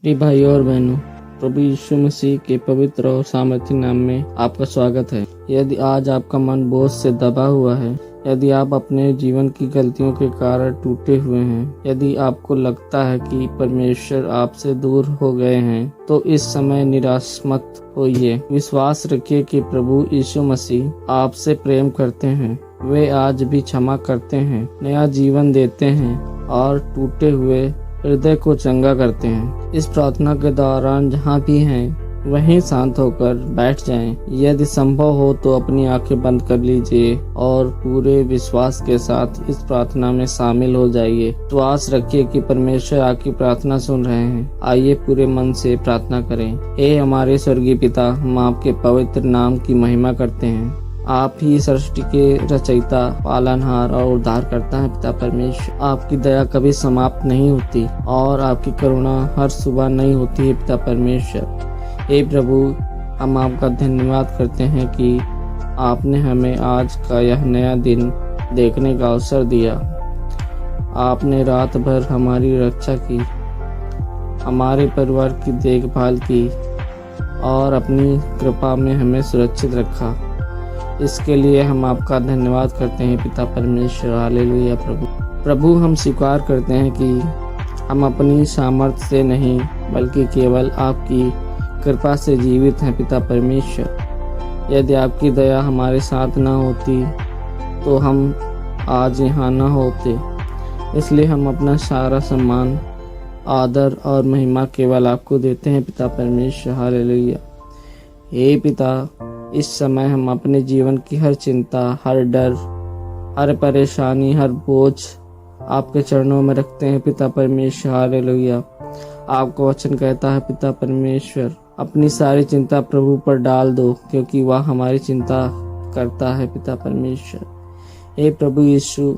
प्रिय भाइयों और बहनों, प्रभु यीशु मसीह के पवित्र और सामर्थी नाम में आपका स्वागत है। यदि आज आपका मन बोझ से दबा हुआ है, यदि आप अपने जीवन की गलतियों के कारण टूटे हुए हैं, यदि आपको लगता है कि परमेश्वर आपसे दूर हो गए हैं, तो इस समय निराश मत होइए। विश्वास रखिए कि प्रभु यीशु मसीह आपसे प्रेम करते हैं। वे आज भी क्षमा करते हैं, नया जीवन देते हैं और टूटे हुए हृदय को चंगा करते हैं। इस प्रार्थना के दौरान जहाँ भी हैं, वहीं शांत होकर बैठ जाएं। यदि संभव हो तो अपनी आंखें बंद कर लीजिए और पूरे विश्वास के साथ इस प्रार्थना में शामिल हो जाइए। विश्वास रखिए कि परमेश्वर आपकी प्रार्थना सुन रहे हैं। आइए पूरे मन से प्रार्थना करें। हे हमारे स्वर्गीय पिता, हम आपके पवित्र नाम की महिमा करते हैं। आप ही सृष्टि के रचयिता, पालनहार और उद्धार करता है। पिता परमेश्वर, आपकी दया कभी समाप्त नहीं होती और आपकी करुणा हर सुबह नहीं होती है। पिता परमेश्वर, हे प्रभु, हम आपका धन्यवाद करते हैं कि आपने हमें आज का यह नया दिन देखने का अवसर दिया। आपने रात भर हमारी रक्षा की, हमारे परिवार की देखभाल की और अपनी कृपा में हमें सुरक्षित रखा। इसके लिए हम आपका धन्यवाद करते हैं पिता परमेश्वर। हालेलुया। प्रभु, हम स्वीकार करते हैं कि हम अपनी सामर्थ्य से नहीं बल्कि केवल आपकी कृपा से जीवित हैं। पिता परमेश्वर, यदि आपकी दया हमारे साथ ना होती तो हम आज यहाँ ना होते। इसलिए हम अपना सारा सम्मान, आदर और महिमा केवल आपको देते हैं। पिता परमेश्वर, हालेलुया। हे पिता, इस समय हम अपने जीवन की हर चिंता, हर डर, हर परेशानी, हर बोझ आपके चरणों में रखते हैं। पिता परमेश्वर, हालेलुया। आपका वचन कहता है पिता परमेश्वर, अपनी सारी चिंता प्रभु पर डाल दो क्योंकि वह हमारी चिंता करता है। पिता परमेश्वर, हे प्रभु यीशु,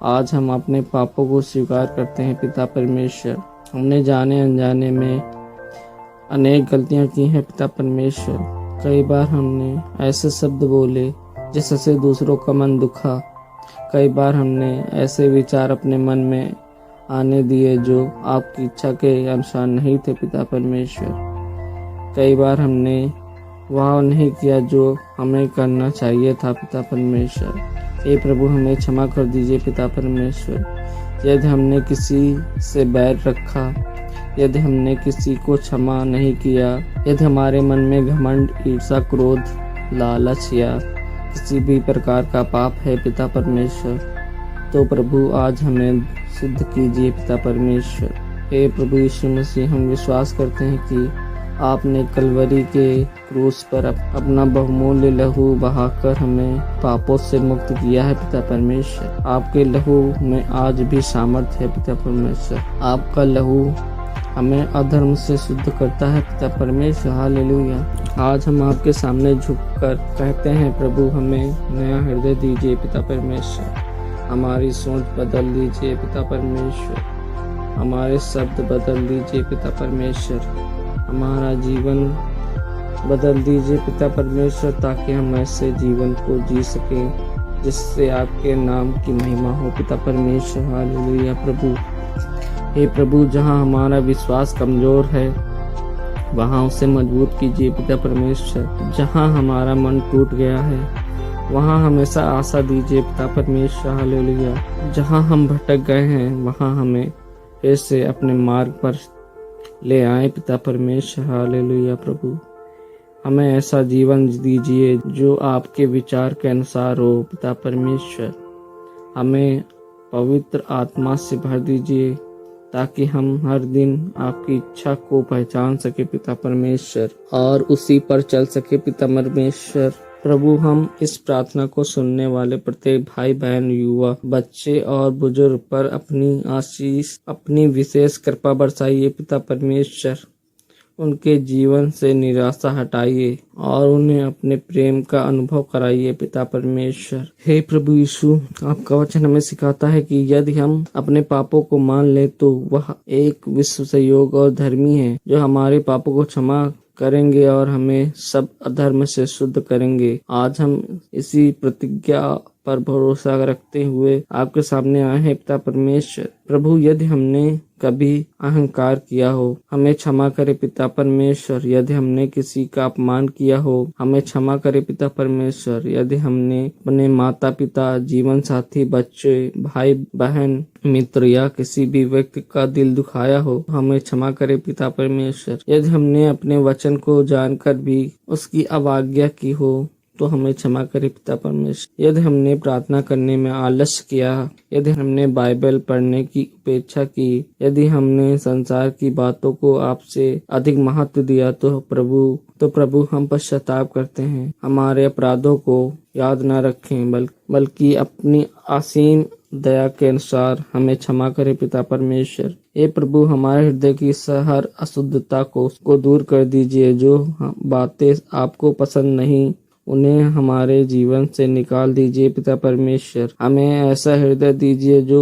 आज हम अपने पापों को स्वीकार करते हैं। पिता परमेश्वर, हमने जाने अनजाने में अनेक गलतियां की हैं। पिता परमेश्वर, कई बार हमने ऐसे शब्द बोले जिससे दूसरों का मन दुखा। कई बार हमने ऐसे विचार अपने मन में आने दिए जो आपकी इच्छा के अनुसार नहीं थे। पिता परमेश्वर, कई बार हमने वह नहीं किया जो हमें करना चाहिए था। पिता परमेश्वर, हे प्रभु, हमें क्षमा कर दीजिए। पिता परमेश्वर, यदि हमने किसी से बैर रखा, यदि हमने किसी को क्षमा नहीं किया, यदि हमारे मन में घमंड, ईर्ष्या, क्रोध, लालच या किसी भी प्रकार का पाप है पिता परमेश्वर, तो प्रभु आज हमें शुद्ध कीजिए। पिता परमेश्वर, हे प्रभु यीशु मसीह, हम विश्वास करते हैं कि आपने कलवरी के क्रूस पर अपना बहुमूल्य लहू बहाकर हमें पापों से मुक्त किया है। पिता परमेश्वर, आपके लहू में आज भी सामर्थ्य है। पिता परमेश्वर, आपका लहू हमें अधर्म से शुद्ध करता है। पिता परमेश्वर, हालेलुया। आज हम आपके सामने झुककर कहते हैं, प्रभु हमें नया हृदय दीजिए। पिता परमेश्वर, हमारी सोच बदल दीजिए। पिता परमेश्वर, हमारे शब्द बदल दीजिए। पिता परमेश्वर, हमारा जीवन बदल दीजिए। पिता परमेश्वर, ताकि हम ऐसे जीवन को जी सकें जिससे आपके नाम की महिमा हो। पिता परमेश्वर, हालेलुया। प्रभु, हे प्रभु, जहाँ हमारा विश्वास कमजोर है वहाँ उसे मजबूत कीजिए। पिता परमेश्वर, जहाँ हमारा मन टूट गया है वहाँ हमेशा आशा दीजिए। पिता परमेश्वर, हालेलुया। जहाँ हम भटक गए हैं वहाँ हमें फिर से अपने मार्ग पर ले आए। पिता परमेश्वर, हालेलुया। प्रभु, हमें ऐसा जीवन दीजिए जो आपके विचार के अनुसार हो। पिता परमेश्वर, हमें पवित्र आत्मा से भर दीजिए ताकि हम हर दिन आपकी इच्छा को पहचान सके। पिता परमेश्वर, और उसी पर चल सके। पिता परमेश्वर, प्रभु, हम इस प्रार्थना को सुनने वाले प्रत्येक भाई बहन, युवा, बच्चे और बुजुर्ग पर अपनी आशीष, अपनी विशेष कृपा बरसाइए। पिता परमेश्वर, उनके जीवन से निराशा हटाइए और उन्हें अपने प्रेम का अनुभव कराइए। पिता परमेश्वर, हे प्रभु यीशु, आपका वचन हमें सिखाता है कि यदि हम अपने पापों को मान ले तो वह एक विश्व संयोग और धर्मी है जो हमारे पापों को क्षमा करेंगे और हमें सब अधर्म से शुद्ध करेंगे। आज हम इसी प्रतिज्ञा पर भरोसा रखते हुए आपके सामने आए हैं पिता परमेश्वर। प्रभु, यदि हमने कभी अहंकार किया हो, हमें क्षमा करे पिता परमेश्वर। यदि हमने किसी का अपमान किया हो, हमें क्षमा करे पिता परमेश्वर। यदि हमने अपने माता पिता, जीवन साथी, बच्चे, भाई बहन, मित्र या किसी भी व्यक्ति का दिल दुखाया हो, हमें क्षमा करे पिता परमेश्वर। यदि हमने अपने वचन को जानकर भी उसकी अवज्ञा की हो, तो हमें क्षमा करे पिता परमेश्वर। यदि हमने प्रार्थना करने में आलस्य किया, यदि हमने बाइबल पढ़ने की उपेक्षा की, यदि हमने संसार की बातों को आपसे अधिक महत्व दिया, तो प्रभु हम पश्चाताप करते हैं। हमारे अपराधों को याद न रखें, बल्कि अपनी असीम दया के अनुसार हमें क्षमा करे पिता परमेश्वर। हे प्रभु, हमारे हृदय की हर अशुद्धता को दूर कर दीजिए। जो बातें आपको पसंद नहीं, उन्हें हमारे जीवन से निकाल दीजिए पिता परमेश्वर। हमें ऐसा हृदय दीजिए जो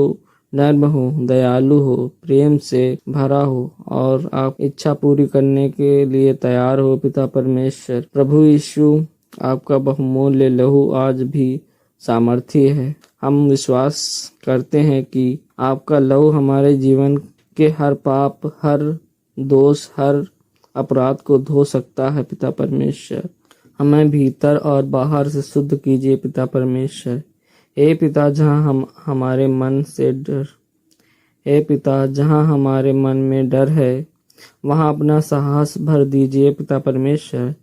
नर्म हो, दयालु हो, प्रेम से भरा हो और आप इच्छा पूरी करने के लिए तैयार हो पिता परमेश्वर। प्रभु यीशु, आपका बहुमूल्य लहू आज भी सामर्थी है। हम विश्वास करते हैं कि आपका लहू हमारे जीवन के हर पाप, हर दोष, हर अपराध को धो सकता है पिता परमेश्वर। हमें भीतर और बाहर से शुद्ध कीजिए पिता परमेश्वर। हे पिता, जहाँ हमारे मन में डर है, वहाँ अपना साहस भर दीजिए पिता परमेश्वर।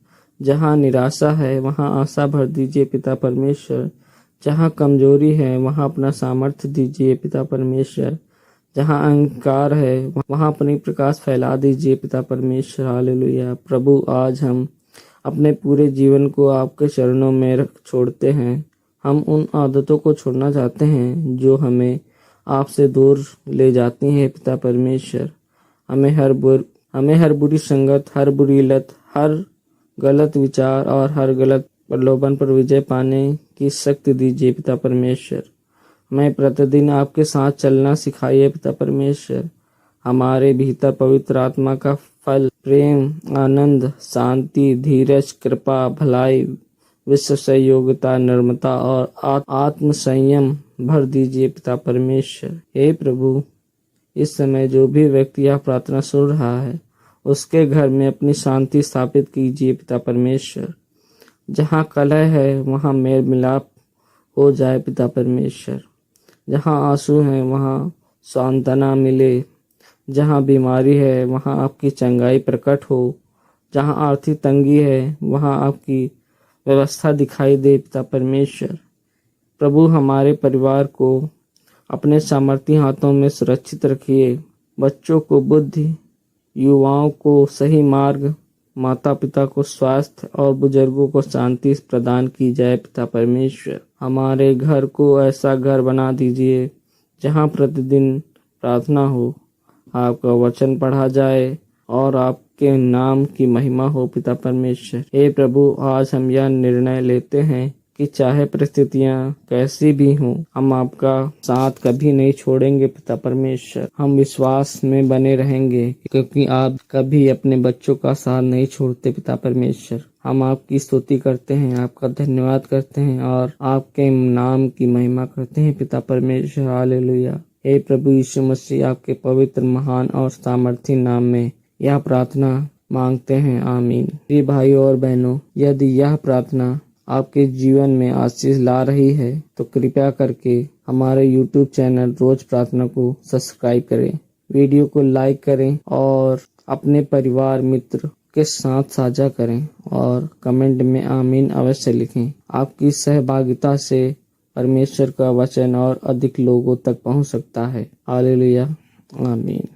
जहाँ निराशा है, वहाँ आशा भर दीजिए पिता परमेश्वर। जहाँ कमजोरी है, वहाँ अपना सामर्थ्य दीजिए पिता परमेश्वर। जहाँ अहंकार है, वहाँ अपनी प्रकाश फैला दीजिए पिता परमेश्वर। हालेलुया। प्रभु, आज हम अपने पूरे जीवन को आपके चरणों में छोड़ते हैं। हम उन आदतों को छोड़ना चाहते हैं जो हमें आपसे दूर ले जाती हैं पिता परमेश्वर। हमें हर बुरी संगत, हर बुरी लत, हर गलत विचार और हर गलत प्रलोभन पर विजय पाने की शक्ति दीजिए पिता परमेश्वर। हमें प्रतिदिन आपके साथ चलना सिखाइए पिता परमेश्वर। हमारे भीतर पवित्र आत्मा का फल प्रेम, आनंद, शांति, धीरज, कृपा, भलाई, विश्वास, योग्यता, नम्रता और आत्म संयम भर दीजिए पिता परमेश्वर। हे प्रभु, इस समय जो भी व्यक्ति यह प्रार्थना सुन रहा है, उसके घर में अपनी शांति स्थापित कीजिए पिता परमेश्वर। जहाँ कलह है, वहाँ मेल मिलाप हो जाए पिता परमेश्वर। जहाँ आंसू है, वहाँ सांत्वना मिले। जहाँ बीमारी है, वहाँ आपकी चंगाई प्रकट हो। जहाँ आर्थिक तंगी है, वहाँ आपकी व्यवस्था दिखाई दे पिता परमेश्वर। प्रभु, हमारे परिवार को अपने सामर्थी हाथों में सुरक्षित रखिए। बच्चों को बुद्धि, युवाओं को सही मार्ग, माता पिता को स्वास्थ्य और बुजुर्गों को शांति प्रदान की जाए पिता परमेश्वर। हमारे घर को ऐसा घर बना दीजिए जहाँ प्रतिदिन प्रार्थना हो, आपका वचन पढ़ा जाए और आपके नाम की महिमा हो पिता परमेश्वर। हे प्रभु, आज हम यह निर्णय लेते हैं कि चाहे परिस्थितियां कैसी भी हों, हम आपका साथ कभी नहीं छोड़ेंगे पिता परमेश्वर। हम विश्वास में बने रहेंगे, क्योंकि आप कभी अपने बच्चों का साथ नहीं छोड़ते पिता परमेश्वर। हम आपकी स्तुति करते हैं, आपका धन्यवाद करते हैं और आपके नाम की महिमा करते हैं पिता परमेश्वर। हालेलुया। हे प्रभु यीशु मसीह, आपके पवित्र, महान और सामर्थी नाम में यह प्रार्थना मांगते हैं, आमीन। प्रिय भाइयों और बहनों, यदि यह प्रार्थना आपके जीवन में आशीष ला रही है, तो कृपया करके हमारे YouTube चैनल रोज प्रार्थना को सब्सक्राइब करें, वीडियो को लाइक करें और अपने परिवार मित्र के साथ साझा करें और कमेंट में आमीन अवश्य लिखें। आपकी सहभागिता से परमेश्वर का वचन और अधिक लोगों तक पहुंच सकता है। हालेलुया, आमीन।